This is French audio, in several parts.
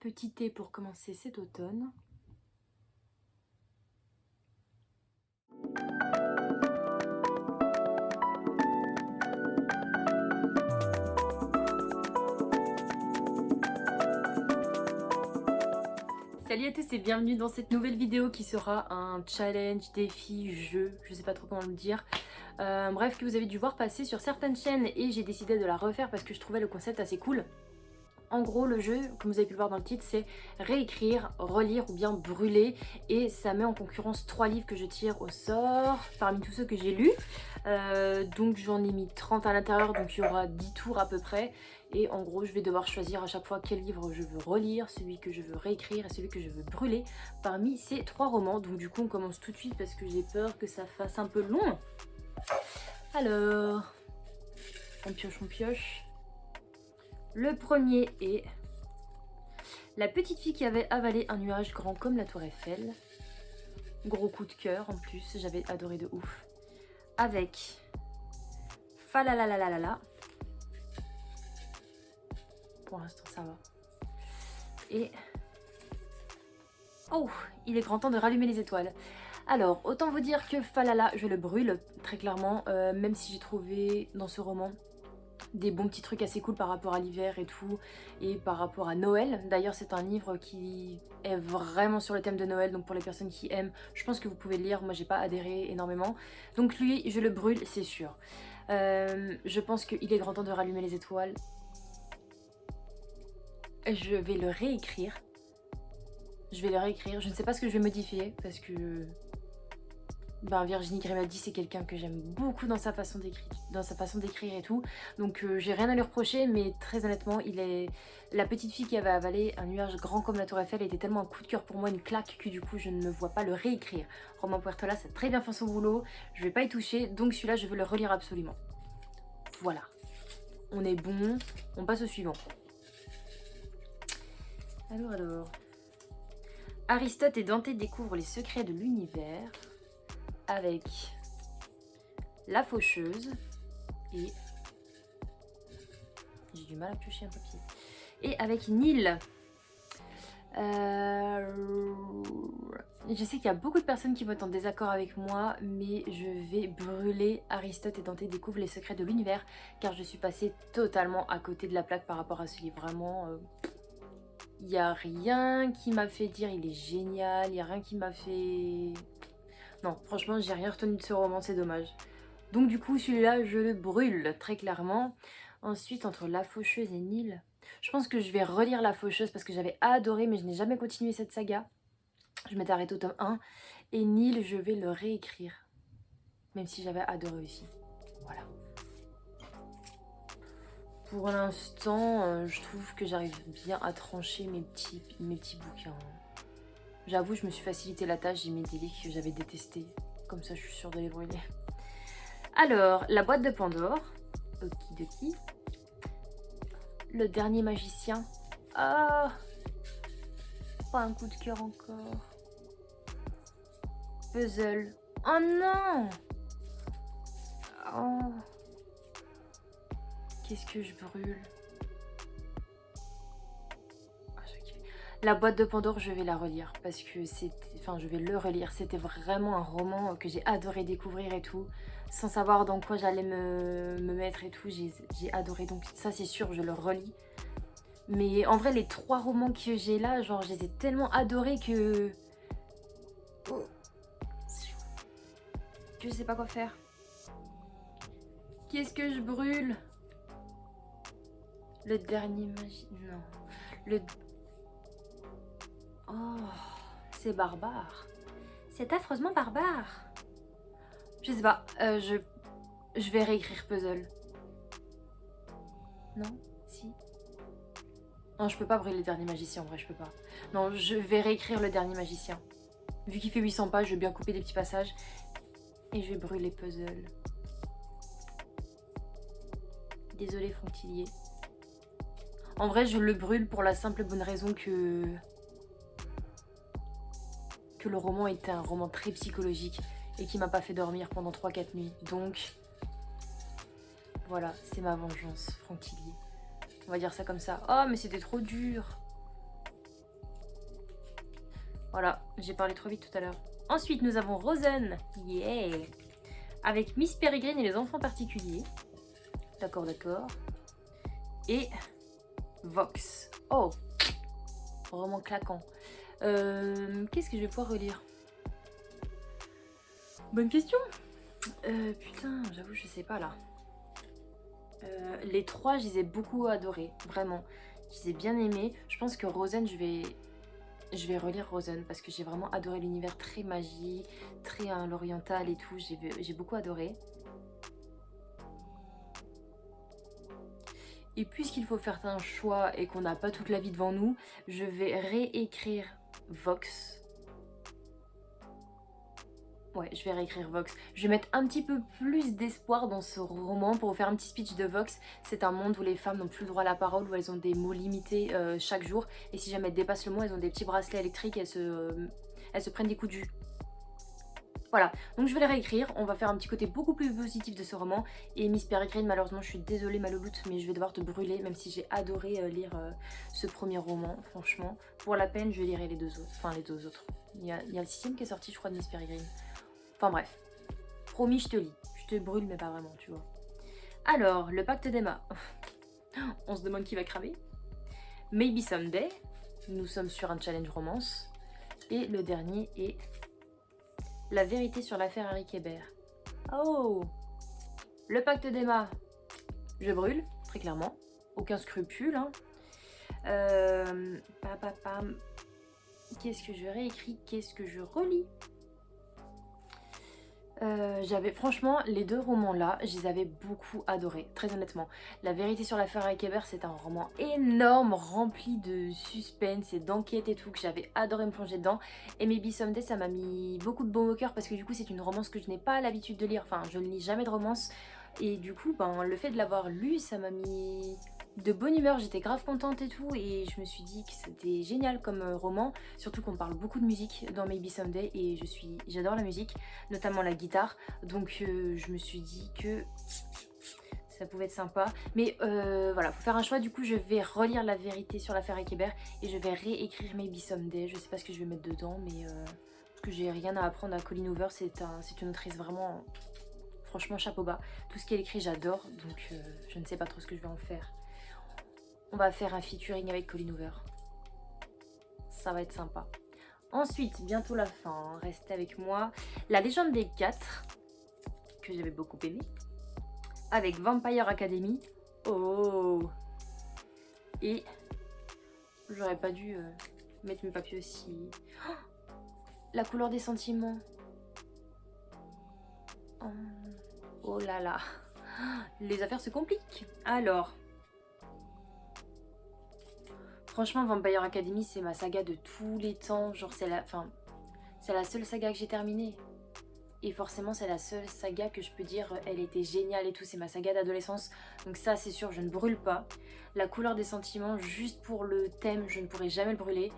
petit thé pour commencer cet automne. Salut à tous et bienvenue dans cette nouvelle vidéo qui sera un challenge, défi, jeu, je sais pas trop comment le dire. Bref, que vous avez dû voir passer sur certaines chaînes et j'ai décidé de la refaire parce que je trouvais le concept assez cool. En gros, le jeu, comme vous avez pu le voir dans le titre, c'est réécrire, relire ou bien brûler. Et ça met en concurrence 3 livres que je tire au sort parmi tous ceux que j'ai lus. Donc j'en ai mis 30 à l'intérieur, donc il y aura 10 tours à peu près. Et en gros, je vais devoir choisir à chaque fois quel livre je veux relire, celui que je veux réécrire et celui que je veux brûler parmi ces 3 romans. Donc du coup, on commence tout de suite parce que j'ai peur que ça fasse un peu long. Alors, on pioche, on pioche. Le premier est La petite fille qui avait avalé un nuage grand comme la tour Eiffel. Gros coup de cœur en plus, j'avais adoré de ouf. Avec Falalalalala. Pour l'instant ça va. Et oh, il est grand temps de rallumer les étoiles. Alors, autant vous dire que Falala, je le brûle très clairement, même si j'ai trouvé dans ce roman des bons petits trucs assez cool par rapport à l'hiver et tout, et par rapport à Noël. D'ailleurs, c'est un livre qui est vraiment sur le thème de Noël, donc pour les personnes qui aiment, je pense que vous pouvez le lire. Moi, j'ai pas adhéré énormément, donc lui, je le brûle, c'est sûr. Je pense qu'il est grand temps de rallumer les étoiles. Je vais le réécrire. Je ne sais pas ce que je vais modifier, parce que Virginie Grimaldi, c'est quelqu'un que j'aime beaucoup dans sa façon d'écrire et tout. Donc j'ai rien à lui reprocher, mais très honnêtement, la petite fille qui avait avalé un nuage grand comme la tour Eiffel était tellement un coup de cœur pour moi, une claque, que du coup je ne me vois pas le réécrire. Romain Puertola, ça a très bien fait son boulot, je vais pas y toucher, donc celui-là je veux le relire absolument. Voilà. On est bon, on passe au suivant. Alors... Aristote et Dante découvrent les secrets de l'univers avec La Faucheuse et... J'ai du mal à piocher un papier. Et avec Nil. Je sais qu'il y a beaucoup de personnes qui vont être en désaccord avec moi, mais je vais brûler Aristote et Dante découvrent les secrets de l'univers, car je suis passée totalement à côté de la plaque par rapport à ce livre. Vraiment, il n'y a rien qui m'a fait dire il est génial, il n'y a rien qui m'a fait... Non, franchement, j'ai rien retenu de ce roman, c'est dommage. Donc du coup, celui-là, je le brûle, très clairement. Ensuite, entre La Faucheuse et Nil, je pense que je vais relire La Faucheuse parce que j'avais adoré, mais je n'ai jamais continué cette saga. Je m'étais arrêtée au tome 1. Et Nil, je vais le réécrire. Même si j'avais adoré aussi. Voilà. Pour l'instant, je trouve que j'arrive bien à trancher mes petits bouquins. J'avoue, je me suis facilité la tâche, j'ai mis des livres que j'avais détestés. Comme ça, je suis sûre de les brûler. Alors, La Boîte de Pandore. Okidoki. Le Dernier Magicien. Ah, pas un coup de cœur encore. Puzzle. Oh non. Oh. Qu'est-ce que je brûle? La Boîte de Pandore, je vais la relire parce que je vais le relire. C'était vraiment un roman que j'ai adoré découvrir et tout, sans savoir dans quoi j'allais me mettre et tout. J'ai adoré, donc ça c'est sûr, je le relis. Mais en vrai, les 3 romans que j'ai là, genre, je les ai tellement adorés que... Je sais pas quoi faire. Qu'est-ce que je brûle? Le Dernier Magicien... Non. Le... Oh, c'est barbare. C'est affreusement barbare. Je sais pas, je vais réécrire Puzzle. Non? Si? Non, je peux pas brûler le Dernier Magicien, en vrai, je peux pas. Non, je vais réécrire le Dernier Magicien. Vu qu'il fait 800 pages, je vais bien couper des petits passages. Et je vais brûler Puzzle. Désolée, Frontilier. En vrai, je le brûle pour la simple bonne raison que le roman était un roman très psychologique et qui m'a pas fait dormir pendant 3-4 nuits. Donc, voilà, c'est ma vengeance, Frontilier. On va dire ça comme ça. Oh, mais c'était trop dur. Voilà, j'ai parlé trop vite tout à l'heure. Ensuite, nous avons Rosen, yeah, avec Miss Peregrine et les enfants particuliers. D'accord, d'accord. Et Vox. Oh, roman claquant. Qu'est-ce que je vais pouvoir relire? Bonne question. Putain, j'avoue, je sais pas là. Les trois, je les ai beaucoup adorés, vraiment. Je les ai bien aimés. Je pense que Rosen, je vais relire Rosen parce que j'ai vraiment adoré l'univers très magie, très l'oriental et tout. J'ai beaucoup adoré. Et puisqu'il faut faire un choix et qu'on n'a pas toute la vie devant nous, je vais réécrire Vox. Ouais, je vais réécrire Vox. Je vais mettre un petit peu plus d'espoir dans ce roman pour vous faire un petit speech de Vox. C'est un monde où les femmes n'ont plus le droit à la parole, où elles ont des mots limités chaque jour. Et si jamais elles dépassent le mot, elles ont des petits bracelets électriques et elles se prennent des coups de jus. Voilà, donc je vais les réécrire. On va faire un petit côté beaucoup plus positif de ce roman. Et Miss Peregrine, malheureusement, je suis désolée ma louloute, mais je vais devoir te brûler, même si j'ai adoré lire ce premier roman, franchement. Pour la peine, je lirai les deux autres. Enfin, les deux autres. Il y a le 6e qui est sorti, je crois, de Miss Peregrine. Enfin bref, promis, je te lis. Je te brûle, mais pas vraiment, tu vois. Alors, le pacte d'Emma. On se demande qui va cramer. Maybe Someday. Nous sommes sur un challenge romance. Et le dernier est la vérité sur l'affaire Harry Kéber. Oh, le pacte d'Emma. Je brûle, très clairement. Aucun scrupule. Hein. Qu'est-ce que je réécris? Qu'est-ce que je relis? Franchement, les deux romans là, je les avais beaucoup adorés, très honnêtement. La vérité sur l'affaire Harry Kéber, c'est un roman énorme, rempli de suspense et d'enquête et tout, que j'avais adoré me plonger dedans. Et Maybe Someday, ça m'a mis beaucoup de baume au cœur parce que du coup c'est une romance que je n'ai pas l'habitude de lire, enfin je ne lis jamais de romance. Et du coup, ben, le fait de l'avoir lu, ça m'a mis de bonne humeur, j'étais grave contente et tout, et je me suis dit que c'était génial comme roman, surtout qu'on parle beaucoup de musique dans Maybe Someday, et j'adore la musique, notamment la guitare, donc je me suis dit que ça pouvait être sympa, mais voilà, faut faire un choix. Du coup je vais relire la vérité sur l'affaire Kéber, et je vais réécrire Maybe Someday. Je sais pas ce que je vais mettre dedans, mais parce que j'ai rien à apprendre à Colleen Hoover, c'est une autrice vraiment, franchement chapeau bas, tout ce qu'elle écrit j'adore, donc je ne sais pas trop ce que je vais en faire. On va faire un featuring avec Colleen Hoover. Ça va être sympa. Ensuite, bientôt la fin, hein, restez avec moi. La légende des 4, que j'avais beaucoup aimé. Avec Vampire Academy. Oh. Et j'aurais pas dû mettre mes papiers aussi. Oh, la couleur des sentiments. Oh là là. Les affaires se compliquent. Alors... Franchement, Vampire Academy, c'est ma saga de tous les temps. Genre, c'est la seule saga que j'ai terminée. Et forcément, c'est la seule saga que je peux dire, elle était géniale et tout. C'est ma saga d'adolescence. Donc ça, c'est sûr, je ne brûle pas. La couleur des sentiments, juste pour le thème, je ne pourrais jamais le brûler.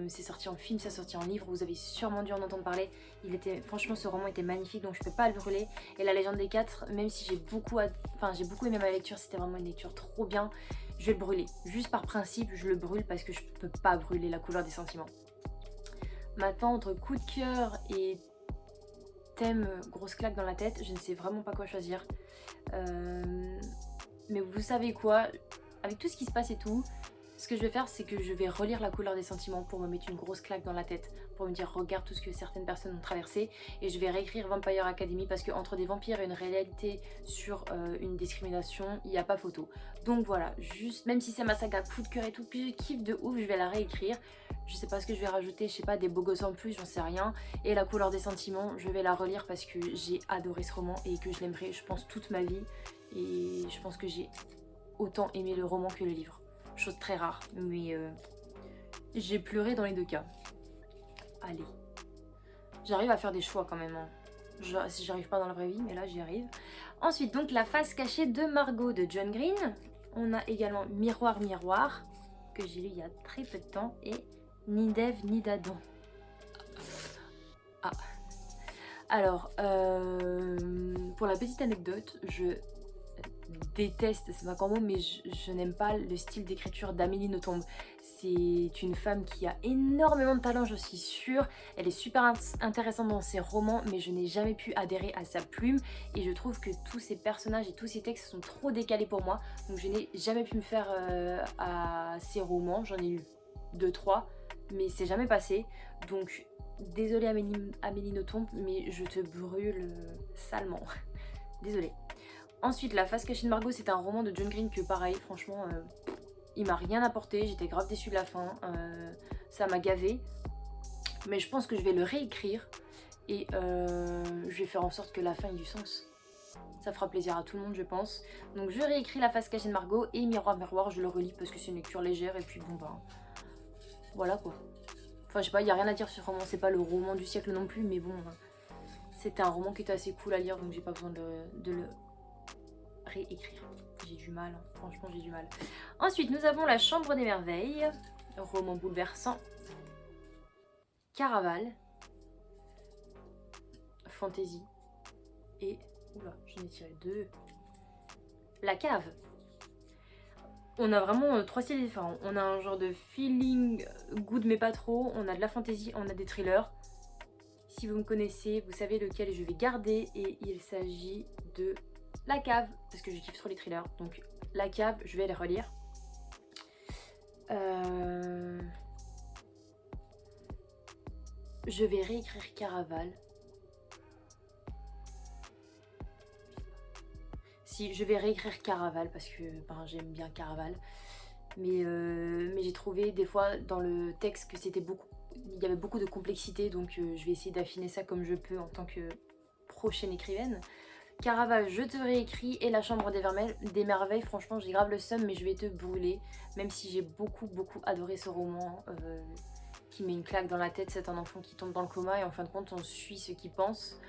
C'est sorti en film, c'est sorti en livre, vous avez sûrement dû en entendre parler. Franchement, ce roman était magnifique, donc je peux pas le brûler. Et la légende des 4, même si j'ai beaucoup aimé ma lecture, c'était vraiment une lecture trop bien, je vais le brûler. Juste par principe, je le brûle parce que je peux pas brûler la couleur des sentiments. Maintenant, entre coup de cœur et thème grosse claque dans la tête, je ne sais vraiment pas quoi choisir. Mais vous savez quoi, avec tout ce qui se passe et tout, ce que je vais faire, c'est que je vais relire La couleur des sentiments pour me mettre une grosse claque dans la tête, pour me dire regarde tout ce que certaines personnes ont traversé, et je vais réécrire Vampire Academy parce que entre des vampires et une réalité sur une discrimination, il n'y a pas photo. Donc voilà, juste même si c'est ma saga coup de cœur et tout, puis je kiffe de ouf, je vais la réécrire. Je sais pas ce que je vais rajouter, je sais pas, des beaux gosses en plus, j'en sais rien. Et La couleur des sentiments, je vais la relire parce que j'ai adoré ce roman et que je l'aimerai, je pense, toute ma vie. Et je pense que j'ai autant aimé le roman que le livre. Chose très rare, mais j'ai pleuré dans les deux cas. Allez. J'arrive à faire des choix quand même. Hein. Si j'arrive pas dans la vraie vie, mais là j'y arrive. Ensuite, donc la face cachée de Margot de John Green. On a également Miroir, Miroir, que j'ai lu il y a très peu de temps. Et Ni d'Ève, ni d'Adam. Ah. Alors, pour la petite anecdote, je déteste, c'est pas grand mot, mais je n'aime pas le style d'écriture d'Amélie Nothomb. c'est une femme qui a énormément de talent, je suis sûre. Elle est super intéressante dans ses romans, mais je n'ai jamais pu adhérer à sa plume. Et je trouve que tous ses personnages et tous ses textes sont trop décalés pour moi. Donc je n'ai jamais pu me faire à ses romans. J'en ai eu 2-3, mais c'est jamais passé. Donc désolée Amélie Nothomb, mais je te brûle salement. Désolée. Ensuite, La face cachée de Margot, c'est un roman de John Green que pareil, franchement... il m'a rien apporté, j'étais grave déçue de la fin, ça m'a gavé. Mais je pense que je vais le réécrire et je vais faire en sorte que la fin ait du sens. Ça fera plaisir à tout le monde, je pense. Donc je réécris La face cachée de Margot et Miroir Miroir, je le relis parce que c'est une lecture légère et puis bon bah... Voilà quoi. Enfin je sais pas, il n'y a rien à dire sur ce roman, c'est pas le roman du siècle non plus, mais bon... C'était un roman qui était assez cool à lire, donc j'ai pas besoin de le réécrire. J'ai du mal, hein. Franchement j'ai du mal. Ensuite nous avons La chambre des merveilles, roman bouleversant. Caraval, fantasy. Et, oula, j'en ai tiré 2. La cave. On a vraiment 3 styles différents. On a un genre de feeling good mais pas trop. On a de la fantasy, on a des thrillers. Si vous me connaissez, vous savez lequel je vais garder. Et il s'agit de La cave, parce que je kiffe trop les thrillers. Donc La cave, je vais les relire. Je vais réécrire Caraval. Si, je vais réécrire Caraval parce que ben, j'aime bien Caraval. Mais j'ai trouvé des fois dans le texte que c'était beaucoup... Il y avait beaucoup de complexité, donc je vais essayer d'affiner ça comme je peux en tant que prochaine écrivaine. Caraval, je te réécris. Et La chambre des merveilles, franchement j'ai grave le seum, mais je vais te brûler. Même si j'ai beaucoup adoré ce roman qui met une claque dans la tête. C'est un enfant qui tombe dans le coma et en fin de compte on suit ce qu'il pense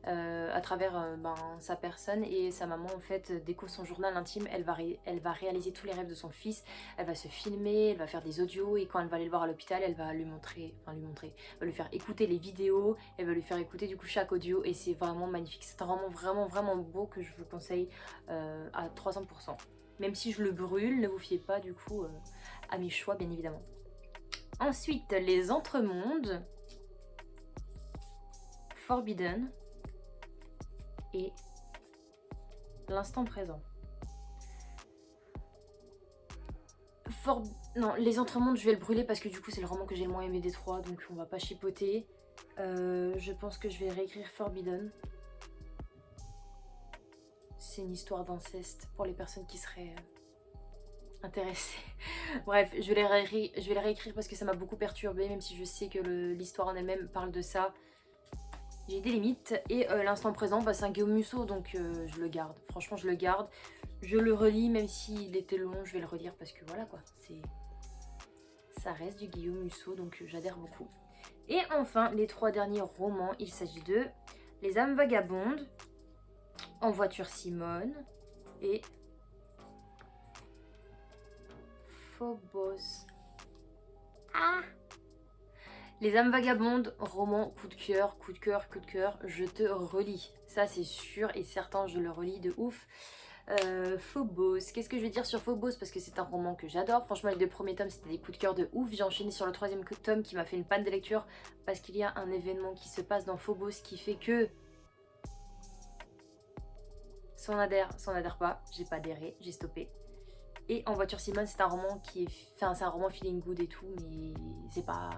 à travers sa personne. Et sa maman en fait découvre son journal intime. Elle va réaliser tous les rêves de son fils. Elle va se filmer, elle va faire des audios. Et quand elle va aller le voir à l'hôpital, elle va elle va lui faire écouter les vidéos. Elle va lui faire écouter du coup chaque audio. Et c'est vraiment magnifique. C'est un roman vraiment beau que je vous conseille à 300%. Même si je le brûle, ne vous fiez pas du coup à mes choix bien évidemment. Ensuite, Les Entremondes, Forbidden et L'Instant Présent. Non, Les Entremondes, je vais le brûler parce que du coup c'est le roman que j'ai le moins aimé des 3, donc on va pas chipoter. Je pense que je vais réécrire Forbidden. C'est une histoire d'inceste pour les personnes qui seraient... intéressée. Bref, je vais les réécrire parce que ça m'a beaucoup perturbée, même si je sais que l'histoire en elle-même parle de ça. J'ai des limites. Et L'Instant Présent, bah, c'est un Guillaume Musso, donc je le garde. Franchement, je le garde. Je le relis, même s'il était long, je vais le relire parce que voilà quoi. Ça reste du Guillaume Musso, donc j'adhère beaucoup. Et enfin, les 3 derniers romans, il s'agit de Les âmes vagabondes, En voiture Simone et Phobos. Ah, Les âmes vagabondes, roman coup de cœur, je te relis. Ça c'est sûr et certain, je le relis de ouf. Phobos, qu'est-ce que je vais dire sur Phobos? Parce que c'est un roman que j'adore. Franchement, les 2 premiers tomes, c'était des coups de cœur de ouf. J'ai enchaîné sur le 3e tome qui m'a fait une panne de lecture parce qu'il y a un événement qui se passe dans Phobos qui fait que... Soit on adhère pas. J'ai pas adhéré, j'ai stoppé. Et En voiture Simone, c'est un roman qui est... Enfin, c'est un roman feeling good et tout, mais c'est pas...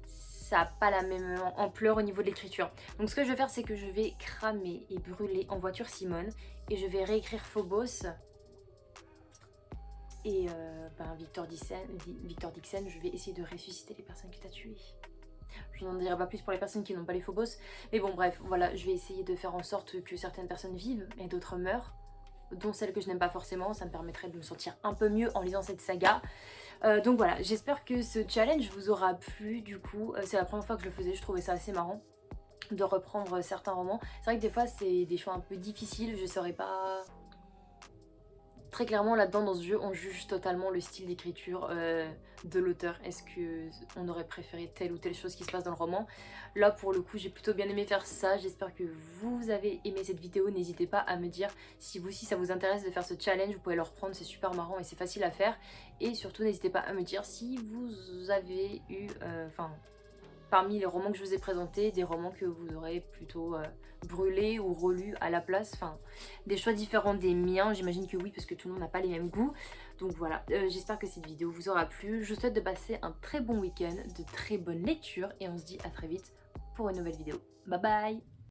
Ça n'a pas la même ampleur au niveau de l'écriture. Donc ce que je vais faire, c'est que je vais cramer et brûler En voiture Simone. Et je vais réécrire Phobos. Et Victor Dixon, je vais essayer de ressusciter les personnes que tu as tuées. Je n'en dirai pas plus pour les personnes qui n'ont pas les Phobos. Mais bon, bref, voilà, je vais essayer de faire en sorte que certaines personnes vivent et d'autres meurent. Dont celles que je n'aime pas forcément. Ça me permettrait de me sentir un peu mieux en lisant cette saga. Donc voilà, j'espère que ce challenge vous aura plu. Du coup, c'est la première fois que je le faisais, je trouvais ça assez marrant de reprendre certains romans. C'est vrai que des fois c'est des choix un peu difficiles, je saurais pas Très clairement là-dedans dans ce jeu on juge totalement le style d'écriture de l'auteur. Est-ce qu'on aurait préféré telle ou telle chose qui se passe dans le roman? Là pour le coup j'ai plutôt bien aimé faire ça. J'espère que vous avez aimé cette vidéo. N'hésitez pas à me dire si vous aussi ça vous intéresse de faire ce challenge. Vous pouvez le reprendre, c'est super marrant et c'est facile à faire. Et surtout n'hésitez pas à me dire si vous avez eu... parmi les romans que je vous ai présentés, des romans que vous aurez plutôt brûlés ou relus à la place, enfin des choix différents des miens, j'imagine que oui parce que tout le monde n'a pas les mêmes goûts. Donc voilà, j'espère que cette vidéo vous aura plu, je vous souhaite de passer un très bon week-end, de très bonnes lectures et on se dit à très vite pour une nouvelle vidéo. Bye bye.